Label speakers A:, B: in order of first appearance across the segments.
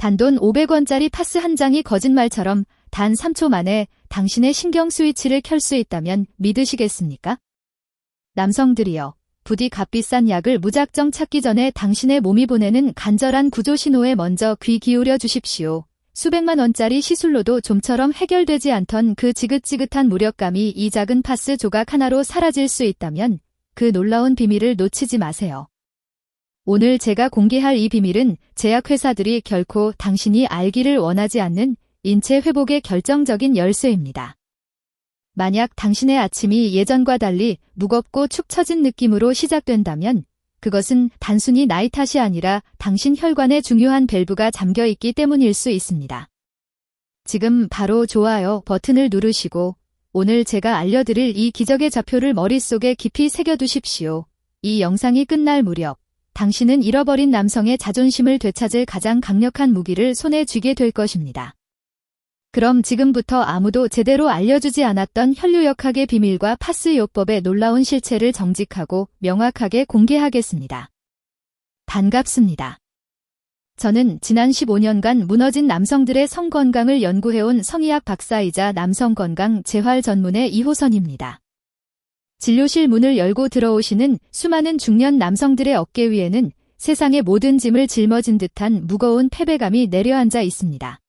A: 단돈 500원짜리 파스 한 장이 거짓말처럼 단 3초 만에 당신의 신경 스위치를 켤 수 있다면 믿으시겠습니까? 남성들이여, 부디 값비싼 약을 무작정 찾기 전에 당신의 몸이 보내는 간절한 구조 신호에 먼저 귀 기울여 주십시오. 수백만 원짜리 시술로도 좀처럼 해결되지 않던 그 지긋지긋한 무력감이 이 작은 파스 조각 하나로 사라질 수 있다면 그 놀라운 비밀을 놓치지 마세요. 오늘 제가 공개할 이 비밀은 제약회사들이 결코 당신이 알기를 원하지 않는 인체 회복의 결정적인 열쇠입니다. 만약 당신의 아침이 예전과 달리 무겁고 축 처진 느낌으로 시작된다면 그것은 단순히 나이 탓이 아니라 당신 혈관의 중요한 밸브가 잠겨있기 때문일 수 있습니다. 지금 바로 좋아요 버튼을 누르시고 오늘 제가 알려드릴 이 기적의 좌표를 머릿속에 깊이 새겨두십시오. 이 영상이 끝날 무렵 당신은 잃어버린 남성의 자존심을 되찾을 가장 강력한 무기를 손에 쥐게 될 것입니다. 그럼 지금부터 아무도 제대로 알려주지 않았던 혈류역학의 비밀과 파스 요법의 놀라운 실체를 정직하고 명확하게 공개하겠습니다. 반갑습니다. 저는 지난 15년간 무너진 남성들의 성건강을 연구해온 성의학 박사이자 남성건강 재활 전문의 이호선입니다. 진료실 문을 열고 들어오시는 수많은 중년 남성들의 어깨 위에는 세상의 모든 짐을 짊어진 듯한 무거운 패배감이 내려앉아 있습니다.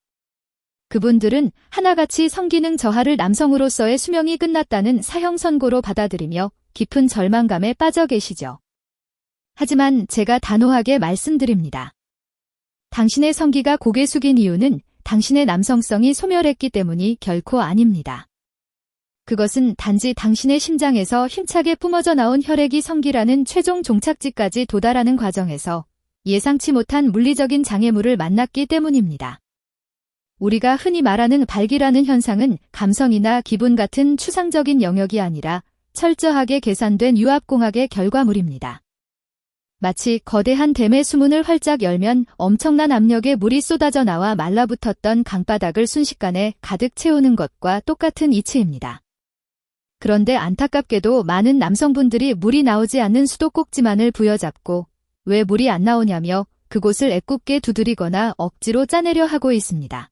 A: 그분들은 하나같이 성기능 저하를 남성으로서의 수명이 끝났다는 사형 선고로 받아들이며 깊은 절망감에 빠져 계시죠. 하지만 제가 단호하게 말씀드립니다. 당신의 성기가 고개 숙인 이유는 당신의 남성성이 소멸했기 때문이 결코 아닙니다. 그것은 단지 당신의 심장에서 힘차게 뿜어져 나온 혈액이 성기라는 최종 종착지까지 도달하는 과정에서 예상치 못한 물리적인 장애물을 만났기 때문입니다. 우리가 흔히 말하는 발기라는 현상은 감성이나 기분 같은 추상적인 영역이 아니라 철저하게 계산된 유압공학의 결과물입니다. 마치 거대한 댐의 수문을 활짝 열면 엄청난 압력의 물이 쏟아져 나와 말라붙었던 강바닥을 순식간에 가득 채우는 것과 똑같은 이치입니다. 그런데 안타깝게도 많은 남성분들이 물이 나오지 않는 수도꼭지만을 부여잡고 왜 물이 안 나오냐며 그곳을 애꿎게 두드리거나 억지로 짜내려 하고 있습니다.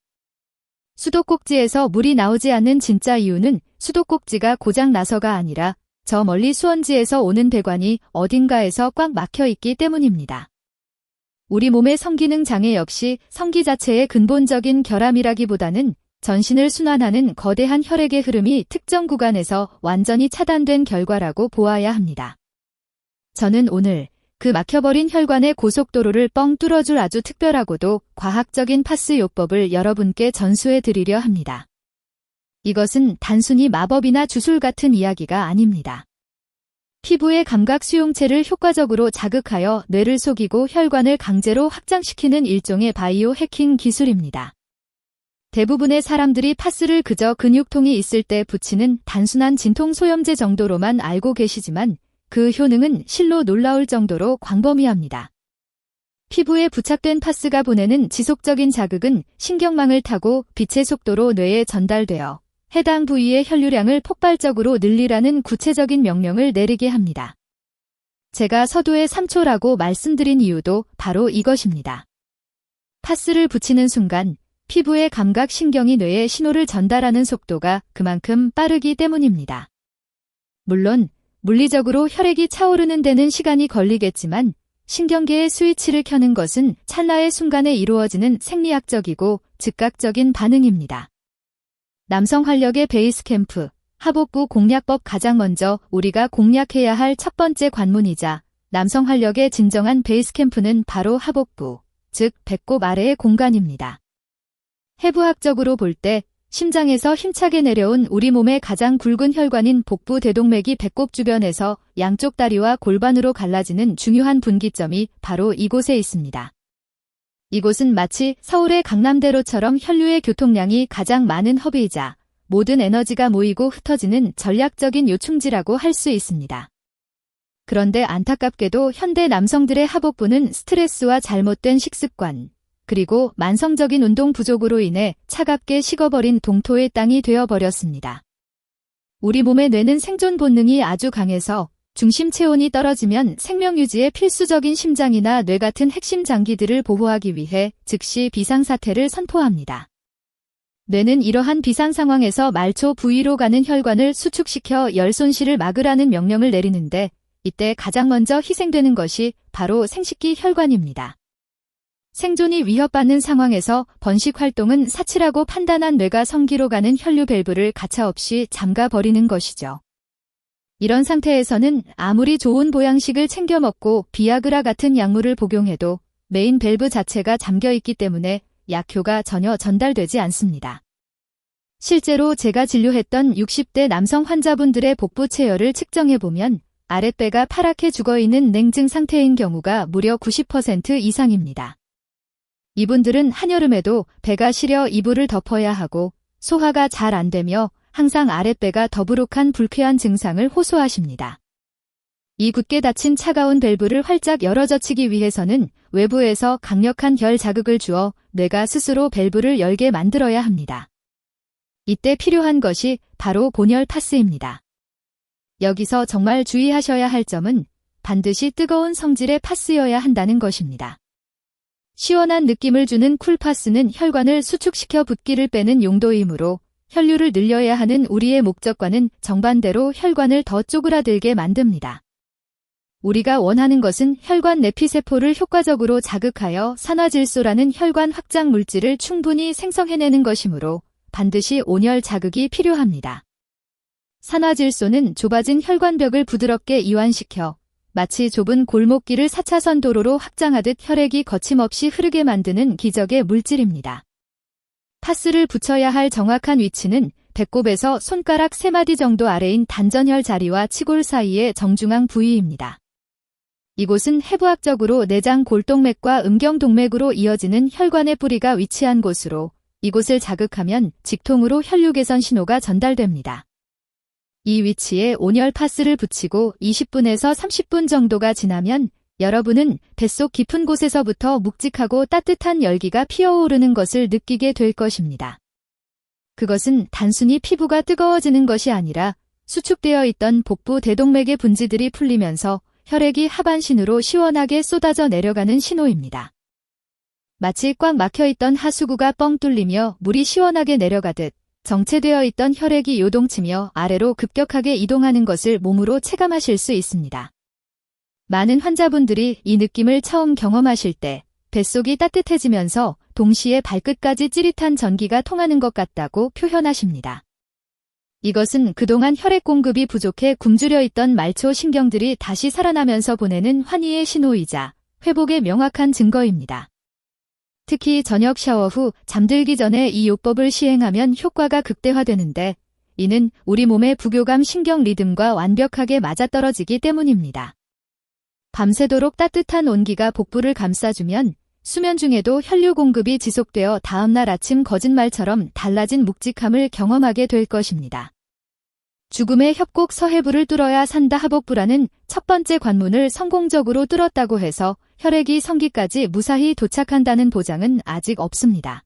A: 수도꼭지에서 물이 나오지 않는 진짜 이유는 수도꼭지가 고장 나서가 아니라 저 멀리 수원지에서 오는 배관이 어딘가에서 꽉 막혀 있기 때문입니다. 우리 몸의 성기능 장애 역시 성기 자체의 근본적인 결함이라기보다는 전신을 순환하는 거대한 혈액의 흐름이 특정 구간에서 완전히 차단된 결과라고 보아야 합니다. 저는 오늘 그 막혀버린 혈관의 고속도로를 뻥 뚫어줄 아주 특별하고도 과학적인 파스 요법을 여러분께 전수해 드리려 합니다. 이것은 단순히 마법이나 주술 같은 이야기가 아닙니다. 피부의 감각 수용체를 효과적으로 자극하여 뇌를 속이고 혈관을 강제로 확장시키는 일종의 바이오 해킹 기술입니다. 대부분의 사람들이 파스를 그저 근육통이 있을 때 붙이는 단순한 진통 소염제 정도로만 알고 계시지만 그 효능은 실로 놀라울 정도로 광범위합니다. 피부에 부착된 파스가 보내는 지속적인 자극은 신경망을 타고 빛의 속도로 뇌에 전달되어 해당 부위의 혈류량을 폭발적으로 늘리라는 구체적인 명령을 내리게 합니다. 제가 서두에 3초라고 말씀드린 이유도 바로 이것입니다. 파스를 붙이는 순간 피부의 감각 신경이 뇌에 신호를 전달하는 속도가 그만큼 빠르기 때문입니다. 물론 물리적으로 혈액이 차오르는 데는 시간이 걸리겠지만 신경계의 스위치를 켜는 것은 찰나의 순간에 이루어지는 생리학적이고 즉각적인 반응입니다. 남성 활력의 베이스 캠프, 하복부 공략법. 가장 먼저 우리가 공략해야 할 첫 번째 관문이자 남성 활력의 진정한 베이스 캠프는 바로 하복부, 즉 배꼽 아래의 공간입니다. 해부학적으로 볼 때 심장에서 힘차게 내려온 우리 몸의 가장 굵은 혈관인 복부 대동맥이 배꼽 주변에서 양쪽 다리와 골반으로 갈라지는 중요한 분기점이 바로 이곳에 있습니다. 이곳은 마치 서울의 강남대로처럼 혈류의 교통량이 가장 많은 허브이자 모든 에너지가 모이고 흩어지는 전략적인 요충지라고 할 수 있습니다. 그런데 안타깝게도 현대 남성들의 하복부는 스트레스와 잘못된 식습관, 그리고 만성적인 운동 부족으로 인해 차갑게 식어버린 동토의 땅이 되어버렸습니다. 우리 몸의 뇌는 생존 본능이 아주 강해서 중심 체온이 떨어지면 생명 유지에 필수적인 심장이나 뇌 같은 핵심 장기들을 보호하기 위해 즉시 비상사태를 선포합니다. 뇌는 이러한 비상 상황에서 말초 부위로 가는 혈관을 수축시켜 열 손실을 막으라는 명령을 내리는데 이때 가장 먼저 희생되는 것이 바로 생식기 혈관입니다. 생존이 위협받는 상황에서 번식 활동은 사치라고 판단한 뇌가 성기로 가는 혈류 밸브를 가차없이 잠가버리는 것이죠. 이런 상태에서는 아무리 좋은 보양식을 챙겨 먹고 비아그라 같은 약물을 복용해도 메인 밸브 자체가 잠겨있기 때문에 약효가 전혀 전달되지 않습니다. 실제로 제가 진료했던 60대 남성 환자분들의 복부 체열을 측정해보면 아랫배가 파랗게 죽어있는 냉증 상태인 경우가 무려 90% 이상입니다. 이분들은 한여름에도 배가 시려 이불을 덮어야 하고 소화가 잘 안 되며 항상 아랫배가 더부룩한 불쾌한 증상을 호소하십니다. 이 굳게 닫힌 차가운 밸브를 활짝 열어 젖히기 위해서는 외부에서 강력한 열 자극을 주어 뇌가 스스로 밸브를 열게 만들어야 합니다. 이때 필요한 것이 바로 본열 파스입니다. 여기서 정말 주의하셔야 할 점은 반드시 뜨거운 성질의 파스여야 한다는 것입니다. 시원한 느낌을 주는 쿨파스는 혈관을 수축시켜 붓기를 빼는 용도이므로 혈류를 늘려야 하는 우리의 목적과는 정반대로 혈관을 더 쪼그라들게 만듭니다. 우리가 원하는 것은 혈관 내피세포를 효과적으로 자극하여 산화질소라는 혈관 확장 물질을 충분히 생성해내는 것이므로 반드시 온열 자극이 필요합니다. 산화질소는 좁아진 혈관벽을 부드럽게 이완시켜 마치 좁은 골목길을 4차선 도로로 확장하듯 혈액이 거침없이 흐르게 만드는 기적의 물질입니다. 파스를 붙여야 할 정확한 위치는 배꼽에서 손가락 3마디 정도 아래인 단전혈 자리와 치골 사이의 정중앙 부위입니다. 이곳은 해부학적으로 내장 골동맥과 음경동맥으로 이어지는 혈관의 뿌리가 위치한 곳으로 이곳을 자극하면 직통으로 혈류 개선 신호가 전달됩니다. 이 위치에 온열 파스를 붙이고 20분에서 30분 정도가 지나면 여러분은 뱃속 깊은 곳에서부터 묵직하고 따뜻한 열기가 피어오르는 것을 느끼게 될 것입니다. 그것은 단순히 피부가 뜨거워지는 것이 아니라 수축되어 있던 복부 대동맥의 분지들이 풀리면서 혈액이 하반신으로 시원하게 쏟아져 내려가는 신호입니다. 마치 꽉 막혀있던 하수구가 뻥 뚫리며 물이 시원하게 내려가듯 정체되어 있던 혈액이 요동치며 아래로 급격하게 이동하는 것을 몸으로 체감하실 수 있습니다. 많은 환자분들이 이 느낌을 처음 경험하실 때 뱃속이 따뜻해지면서 동시에 발끝까지 찌릿한 전기가 통하는 것 같다고 표현하십니다. 이것은 그동안 혈액 공급이 부족해 굶주려 있던 말초 신경들이 다시 살아나면서 보내는 환희의 신호이자 회복의 명확한 증거입니다. 특히 저녁 샤워 후 잠들기 전에 이 요법을 시행하면 효과가 극대화되는데 이는 우리 몸의 부교감 신경 리듬과 완벽하게 맞아떨어지기 때문입니다. 밤새도록 따뜻한 온기가 복부를 감싸주면 수면 중에도 혈류 공급이 지속되어 다음날 아침 거짓말처럼 달라진 묵직함을 경험하게 될 것입니다. 죽음의 협곡 서해부를 뚫어야 산다 하복부라는 첫 번째 관문을 성공적으로 뚫었다고 해서 혈액이 성기까지 무사히 도착한다는 보장은 아직 없습니다.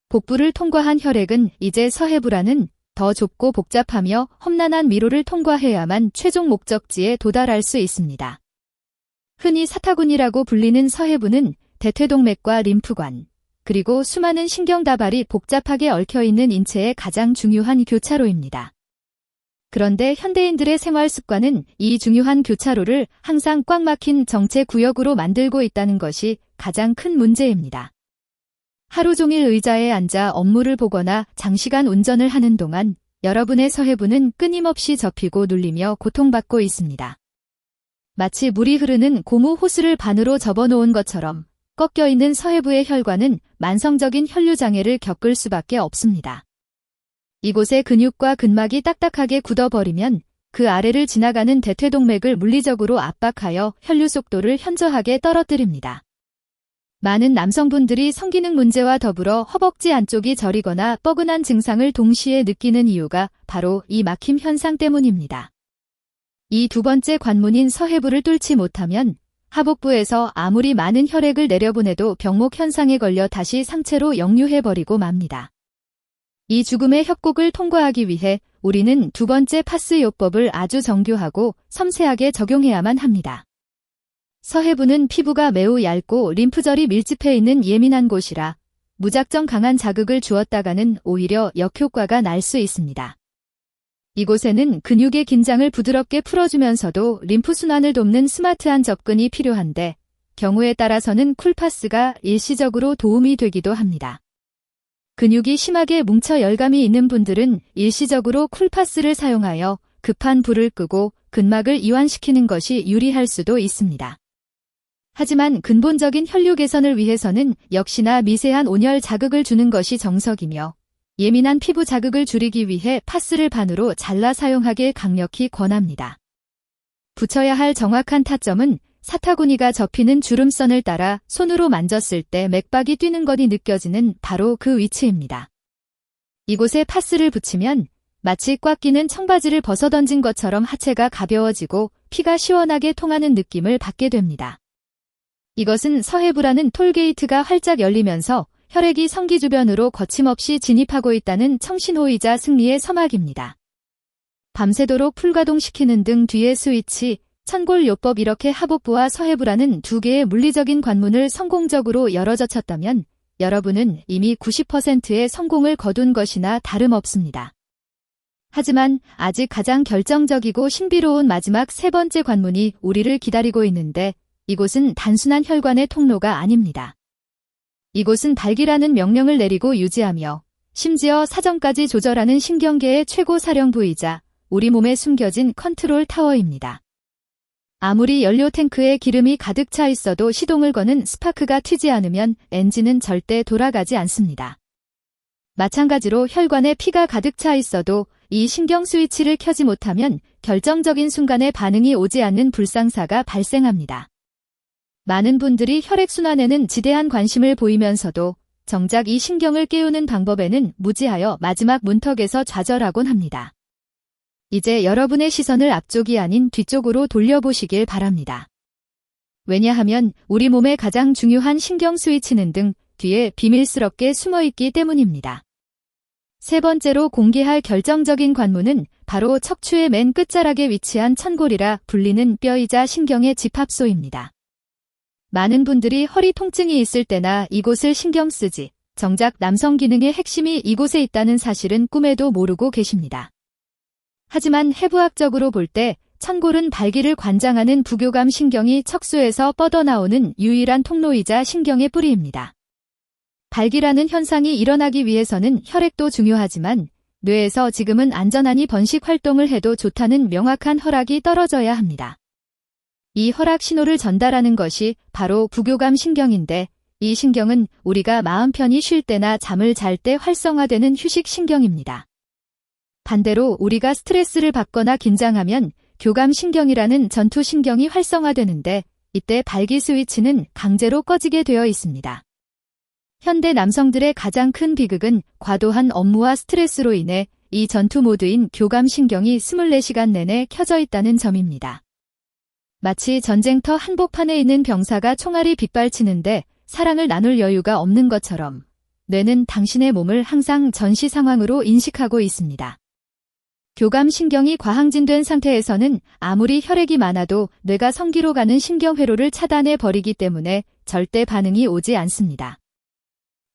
A: 복부를 통과한 혈액은 이제 서해부라는 더 좁고 복잡하며 험난한 미로를 통과해야만 최종 목적지에 도달할 수 있습니다. 흔히 사타구니라고 불리는 서해부는 대퇴동맥과 림프관, 그리고 수많은 신경다발이 복잡하게 얽혀있는 인체의 가장 중요한 교차로입니다. 그런데 현대인들의 생활 습관은 이 중요한 교차로를 항상 꽉 막힌 정체 구역으로 만들고 있다는 것이 가장 큰 문제입니다. 하루 종일 의자에 앉아 업무를 보거나 장시간 운전을 하는 동안 여러분의 서해부는 끊임없이 접히고 눌리며 고통받고 있습니다. 마치 물이 흐르는 고무 호스를 반으로 접어놓은 것처럼 꺾여있는 서해부의 혈관은 만성적인 혈류장애를 겪을 수밖에 없습니다. 이곳의 근육과 근막이 딱딱하게 굳어버리면 그 아래를 지나가는 대퇴동맥을 물리적으로 압박하여 혈류 속도를 현저하게 떨어뜨립니다. 많은 남성분들이 성기능 문제와 더불어 허벅지 안쪽이 저리거나 뻐근한 증상을 동시에 느끼는 이유가 바로 이 막힘 현상 때문입니다. 이 두 번째 관문인 서해부를 뚫지 못하면 하복부에서 아무리 많은 혈액을 내려보내도 병목 현상에 걸려 다시 상체로 역류해버리고 맙니다. 이 죽음의 협곡을 통과하기 위해 우리는 두 번째 파스 요법을 아주 정교하고 섬세하게 적용해야만 합니다. 서해부는 피부가 매우 얇고 림프절이 밀집해 있는 예민한 곳이라 무작정 강한 자극을 주었다가는 오히려 역효과가 날 수 있습니다. 이곳에는 근육의 긴장을 부드럽게 풀어주면서도 림프 순환을 돕는 스마트한 접근이 필요한데 경우에 따라서는 쿨파스가 일시적으로 도움이 되기도 합니다. 근육이 심하게 뭉쳐 열감이 있는 분들은 일시적으로 쿨파스를 사용하여 급한 불을 끄고 근막을 이완시키는 것이 유리할 수도 있습니다. 하지만 근본적인 혈류 개선을 위해서는 역시나 미세한 온열 자극을 주는 것이 정석이며 예민한 피부 자극을 줄이기 위해 파스를 반으로 잘라 사용하길 강력히 권합니다. 붙여야 할 정확한 타점은 사타구니가 접히는 주름선을 따라 손으로 만졌을 때 맥박이 뛰는 것이 느껴지는 바로 그 위치입니다. 이곳에 파스를 붙이면 마치 꽉 끼는 청바지를 벗어던진 것처럼 하체가 가벼워지고 피가 시원하게 통하는 느낌을 받게 됩니다. 이것은 서해부라는 톨게이트가 활짝 열리면서 혈액이 성기 주변으로 거침없이 진입하고 있다는 청신호이자 승리의 서막입니다. 밤새도록 풀가동시키는 등 뒤의 스위치, 천골요법 이렇게 하복부와 서해부라는 두 개의 물리적인 관문을 성공적으로 열어젖혔다면 여러분은 이미 90%의 성공을 거둔 것이나 다름없습니다. 하지만 아직 가장 결정적이고 신비로운 마지막 세 번째 관문이 우리를 기다리고 있는데 이곳은 단순한 혈관의 통로가 아닙니다. 이곳은 발기라는 명령을 내리고 유지하며 심지어 사정까지 조절하는 신경계의 최고 사령부이자 우리 몸에 숨겨진 컨트롤 타워입니다. 아무리 연료 탱크에 기름이 가득 차 있어도 시동을 거는 스파크가 튀지 않으면 엔진은 절대 돌아가지 않습니다. 마찬가지로 혈관에 피가 가득 차 있어도 이 신경 스위치를 켜지 못하면 결정적인 순간에 반응이 오지 않는 불상사가 발생합니다. 많은 분들이 혈액순환에는 지대한 관심을 보이면서도 정작 이 신경을 깨우는 방법에는 무지하여 마지막 문턱에서 좌절하곤 합니다. 이제 여러분의 시선을 앞쪽이 아닌 뒤쪽으로 돌려보시길 바랍니다. 왜냐하면 우리 몸의 가장 중요한 신경 스위치는 등 뒤에 비밀스럽게 숨어있기 때문입니다. 세 번째로 공개할 결정적인 관문은 바로 척추의 맨 끝자락에 위치한 천골이라 불리는 뼈이자 신경의 집합소입니다. 많은 분들이 허리 통증이 있을 때나 이곳을 신경 쓰지, 정작 남성 기능의 핵심이 이곳에 있다는 사실은 꿈에도 모르고 계십니다. 하지만 해부학적으로 볼 때 천골은 발기를 관장하는 부교감 신경이 척수에서 뻗어나오는 유일한 통로이자 신경의 뿌리입니다. 발기라는 현상이 일어나기 위해서는 혈액도 중요하지만 뇌에서 지금은 안전하니 번식 활동을 해도 좋다는 명확한 허락이 떨어져야 합니다. 이 허락 신호를 전달하는 것이 바로 부교감 신경인데 이 신경은 우리가 마음 편히 쉴 때나 잠을 잘 때 활성화되는 휴식 신경입니다. 반대로 우리가 스트레스를 받거나 긴장하면 교감 신경이라는 전투 신경이 활성화되는데 이때 발기 스위치는 강제로 꺼지게 되어 있습니다. 현대 남성들의 가장 큰 비극은 과도한 업무와 스트레스로 인해 이 전투 모드인 교감 신경이 24시간 내내 켜져 있다는 점입니다. 마치 전쟁터 한복판에 있는 병사가 총알이 빗발치는데 사랑을 나눌 여유가 없는 것처럼 뇌는 당신의 몸을 항상 전시 상황으로 인식하고 있습니다. 교감 신경이 과항진된 상태에서는 아무리 혈액이 많아도 뇌가 성기로 가는 신경회로를 차단해 버리기 때문에 절대 반응이 오지 않습니다.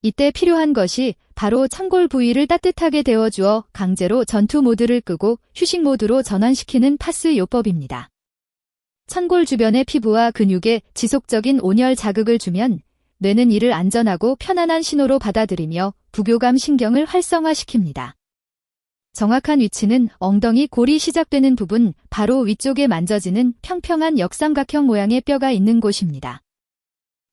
A: 이때 필요한 것이 바로 천골 부위를 따뜻하게 데워주어 강제로 전투 모드를 끄고 휴식 모드로 전환시키는 파스 요법입니다. 천골 주변의 피부와 근육에 지속적인 온열 자극을 주면 뇌는 이를 안전하고 편안한 신호로 받아들이며 부교감 신경을 활성화시킵니다. 정확한 위치는 엉덩이 골이 시작되는 부분 바로 위쪽에 만져지는 평평한 역삼각형 모양의 뼈가 있는 곳입니다.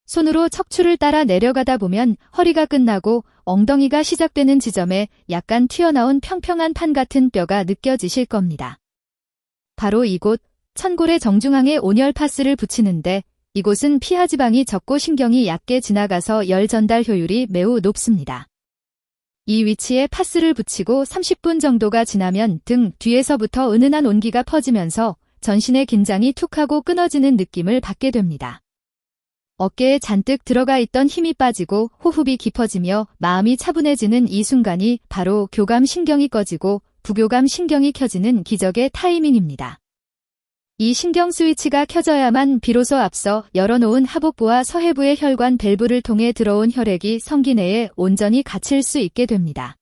A: 손으로 척추를 따라 내려가다 보면 허리가 끝나고 엉덩이가 시작되는 지점에 약간 튀어나온 평평한 판 같은 뼈가 느껴지실 겁니다. 바로 이곳 천골의 정중앙에 온열 파스를 붙이는데 이곳은 피하지방이 적고 신경이 얕게 지나가서 열 전달 효율이 매우 높습니다. 이 위치에 파스를 붙이고 30분 정도가 지나면 등 뒤에서부터 은은한 온기가 퍼지면서 전신의 긴장이 툭 하고 끊어지는 느낌을 받게 됩니다. 어깨에 잔뜩 들어가 있던 힘이 빠지고 호흡이 깊어지며 마음이 차분해지는 이 순간이 바로 교감 신경이 꺼지고 부교감 신경이 켜지는 기적의 타이밍입니다. 이 신경 스위치가 켜져야만 비로소 앞서 열어놓은 하복부와 서해부의 혈관 밸브를 통해 들어온 혈액이 성기 내에 온전히 갇힐 수 있게 됩니다.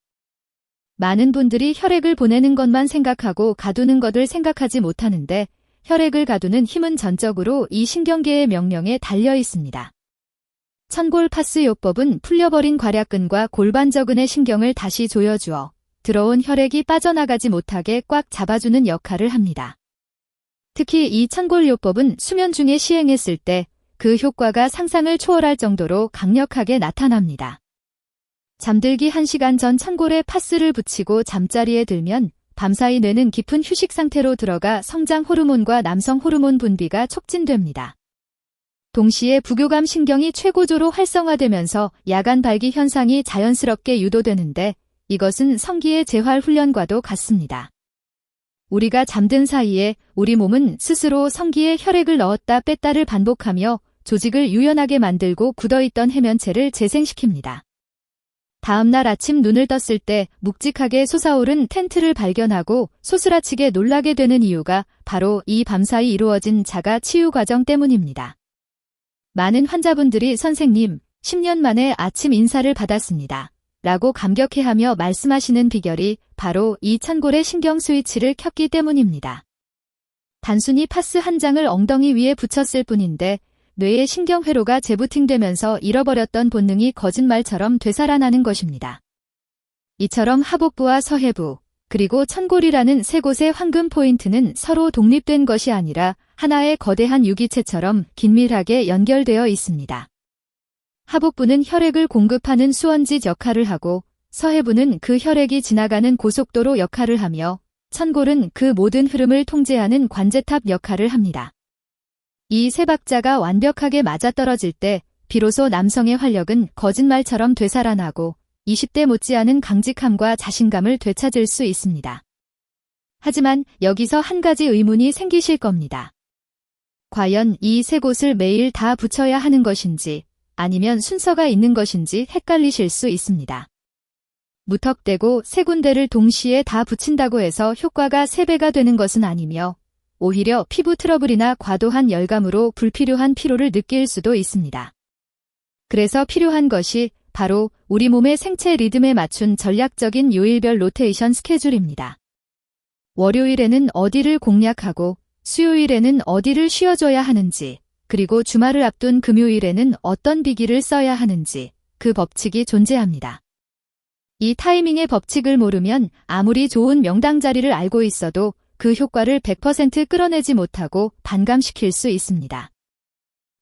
A: 많은 분들이 혈액을 보내는 것만 생각하고 가두는 것을 생각하지 못하는데 혈액을 가두는 힘은 전적으로 이 신경계의 명령에 달려 있습니다. 천골파스 요법은 풀려버린 괄약근과 골반저근의 신경을 다시 조여주어 들어온 혈액이 빠져나가지 못하게 꽉 잡아주는 역할을 합니다. 특히 이 천골요법은 수면 중에 시행했을 때 그 효과가 상상을 초월할 정도로 강력하게 나타납니다. 잠들기 1시간 전 천골에 파스를 붙이고 잠자리에 들면 밤사이 뇌는 깊은 휴식 상태로 들어가 성장 호르몬과 남성 호르몬 분비가 촉진됩니다. 동시에 부교감 신경이 최고조로 활성화되면서 야간 발기 현상이 자연스럽게 유도되는데 이것은 성기의 재활 훈련과도 같습니다. 우리가 잠든 사이에 우리 몸은 스스로 성기에 혈액을 넣었다 뺐다를 반복하며 조직을 유연하게 만들고 굳어있던 해면체를 재생시킵니다. 다음날 아침 눈을 떴을 때 묵직하게 솟아오른 텐트를 발견하고 소스라치게 놀라게 되는 이유가 바로 이 밤사이 이루어진 자가 치유 과정 때문입니다. 많은 환자분들이 선생님, 10년 만에 아침 인사를 받았습니다. 라고 감격해하며 말씀하시는 비결이 바로 이 천골의 신경 스위치를 켰기 때문입니다. 단순히 파스 한 장을 엉덩이 위에 붙였을 뿐인데 뇌의 신경회로가 재부팅되면서 잃어버렸던 본능이 거짓말처럼 되살아나는 것입니다. 이처럼 하복부와 서해부, 그리고 천골이라는 세 곳의 황금 포인트는 서로 독립된 것이 아니라 하나의 거대한 유기체처럼 긴밀하게 연결되어 있습니다. 하복부는 혈액을 공급하는 수원지 역할을 하고 서해부는 그 혈액이 지나가는 고속도로 역할을 하며 천골은 그 모든 흐름을 통제하는 관제탑 역할을 합니다. 이 세 박자가 완벽하게 맞아떨어질 때 비로소 남성의 활력은 거짓말처럼 되살아나고 20대 못지않은 강직함과 자신감을 되찾을 수 있습니다. 하지만 여기서 한 가지 의문이 생기실 겁니다. 과연 이 세 곳을 매일 다 붙여야 하는 것인지 아니면 순서가 있는 것인지 헷갈리실 수 있습니다. 무턱대고 세 군데를 동시에 다 붙인다고 해서 효과가 3배가 되는 것은 아니며 오히려 피부 트러블이나 과도한 열감으로 불필요한 피로를 느낄 수도 있습니다. 그래서 필요한 것이 바로 우리 몸의 생체 리듬에 맞춘 전략적인 요일별 로테이션 스케줄입니다. 월요일에는 어디를 공략하고 수요일에는 어디를 쉬어줘야 하는지 그리고 주말을 앞둔 금요일에는 어떤 비기를 써야 하는지 그 법칙이 존재합니다. 이 타이밍의 법칙을 모르면 아무리 좋은 명당 자리를 알고 있어도 그 효과를 100% 끌어내지 못하고 반감시킬 수 있습니다.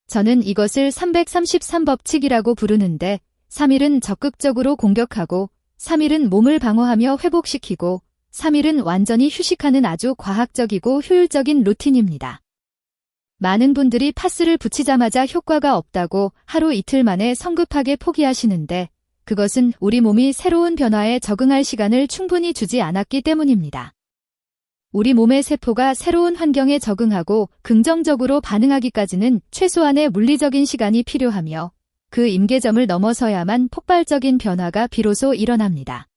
A: 저는 이것을 333법칙이라고 부르는데 3일은 적극적으로 공격하고 3일은 몸을 방어하며 회복시키고 3일은 완전히 휴식하는 아주 과학적이고 효율적인 루틴입니다. 많은 분들이 파스를 붙이자마자 효과가 없다고 하루 이틀 만에 성급하게 포기하시는데 그것은 우리 몸이 새로운 변화에 적응할 시간을 충분히 주지 않았기 때문입니다. 우리 몸의 세포가 새로운 환경에 적응하고 긍정적으로 반응하기까지는 최소한의 물리적인 시간이 필요하며 그 임계점을 넘어서야만 폭발적인 변화가 비로소 일어납니다.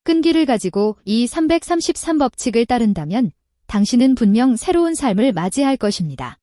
A: 끈기를 가지고 이 333법칙을 따른다면 당신은 분명 새로운 삶을 맞이할 것입니다.